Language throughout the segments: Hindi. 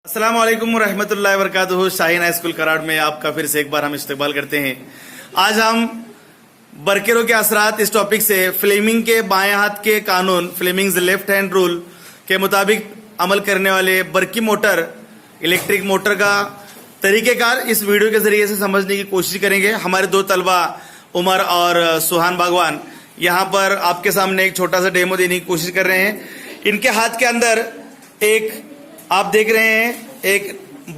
अस्सलाम वालेकुम रहमतुल्लाहि व बरकातुहू। शाहीन हाई स्कूल कराड़ में आपका फिर से एक बार हम इस्तकबाल करते हैं। आज हम बरकेरों के असरात इस टॉपिक से फ्लेमिंग के बाएं हाथ के कानून, फ्लेमिंग्स लेफ्ट हैंड रूल के मुताबिक अमल करने वाले बरकी मोटर, इलेक्ट्रिक मोटर का तरीकेकार इस वीडियो के जरिए से समझने की कोशिश करेंगे। हमारे दो तलबा उमर और सुहान बागवान यहाँ पर आपके सामने एक छोटा सा डेमो देने की कोशिश कर रहे हैं। इनके हाथ के अंदर एक आप देख रहे हैं एक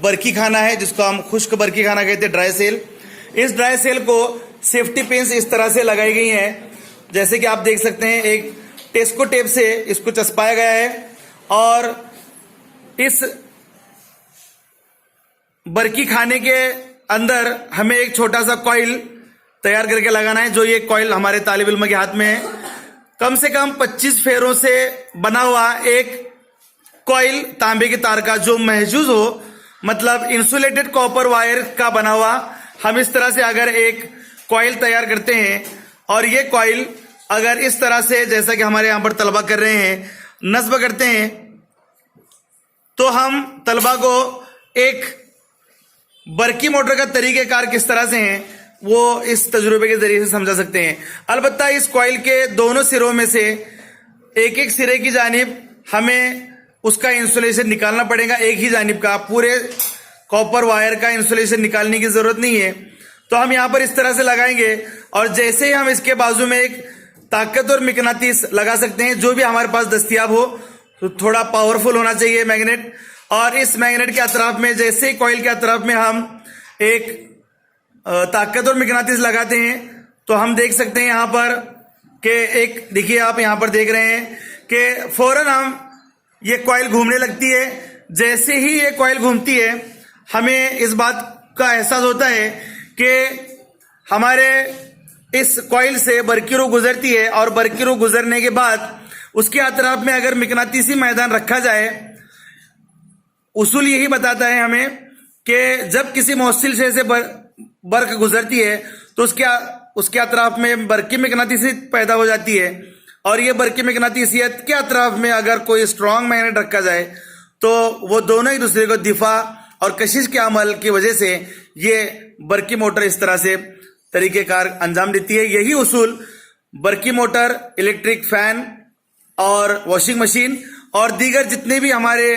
बरकी खाना है जिसको हम खुश्क बरकी खाना कहते हैं, ड्राई सेल। इस ड्राई सेल को सेफ्टी पिन्स इस तरह से लगाई गई हैं, जैसे कि आप देख सकते हैं। एक टेस्को टेप से इसको चस्पाया गया है और इस बरकी खाने के अंदर हमें एक छोटा सा कॉइल तैयार करके लगाना है। जो ये कॉइल हमारे तालिब इल्म के हाथ में है, कम से कम 25 फेरों से बना हुआ एक कॉइल तांबे के तार का, जो महजूज हो, मतलब इंसुलेटेड कॉपर वायर का बना हुआ। हम इस तरह से अगर एक कॉइल तैयार करते हैं और ये कॉइल अगर इस तरह से, जैसा कि हमारे यहां पर तलबा कर रहे हैं, नस्ब करते हैं, तो हम तलबा को एक बरकी मोटर का तरीकेकार किस तरह से है वो इस तजुर्बे के जरिए से समझा सकते हैं। अलबत्ता इस कॉइल के दोनों सिरों में से एक एक सिरे की जानिब हमें उसका इंसुलेशन निकालना पड़ेगा। एक ही जानिब का, पूरे कॉपर वायर का इंसुलेशन निकालने की जरूरत नहीं है। तो हम यहां पर इस तरह से लगाएंगे और जैसे ही हम इसके बाजू में एक ताकतवर मिकनातीस लगा सकते हैं, जो भी हमारे पास दस्तियाब हो। तो थोड़ा पावरफुल होना चाहिए मैग्नेट, और इस मैग्नेट के अतराफ में, जैसे ही कॉइल के अतराफ में हम एक ताकतवर मिकनातीस लगाते हैं, तो हम देख सकते हैं यहां पर कि एक, देखिए आप यहां पर देख रहे हैं कि फौरन हम ये कॉइल घूमने लगती है। जैसे ही ये कॉइल घूमती है, हमें इस बात का एहसास होता है कि हमारे इस कॉइल से बरकी रू गुजरती है, और बरकी रू गुजरने के बाद उसके अतराफ में अगर मिकनातीसी मैदान रखा जाए, उसूल यही बताता है हमें कि जब किसी मौसिल शय से बर्क गुजरती है तो उसके अतराफ में बरकी मिकनातीसी पैदा हो जाती है, और ये बरकी मिकनातीसियत के अतराफ में अगर कोई स्ट्रॉन्ग मैग्नेट रखा जाए तो वो दोनों एक दूसरे को दिफा और कशिश के अमल की वजह से ये बरकी मोटर इस तरह से तरीकेकार अंजाम देती है। यही उसूल बरकी मोटर, इलेक्ट्रिक फैन और वॉशिंग मशीन और दीगर जितने भी हमारे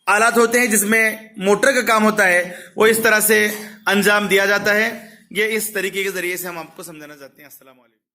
आलात होते हैं जिसमें मोटर का काम होता है, वो इस तरह से अंजाम दिया जाता है। ये इस तरीके के जरिए से हम आपको समझाना चाहते हैं। अस्सलाम वालेकुम।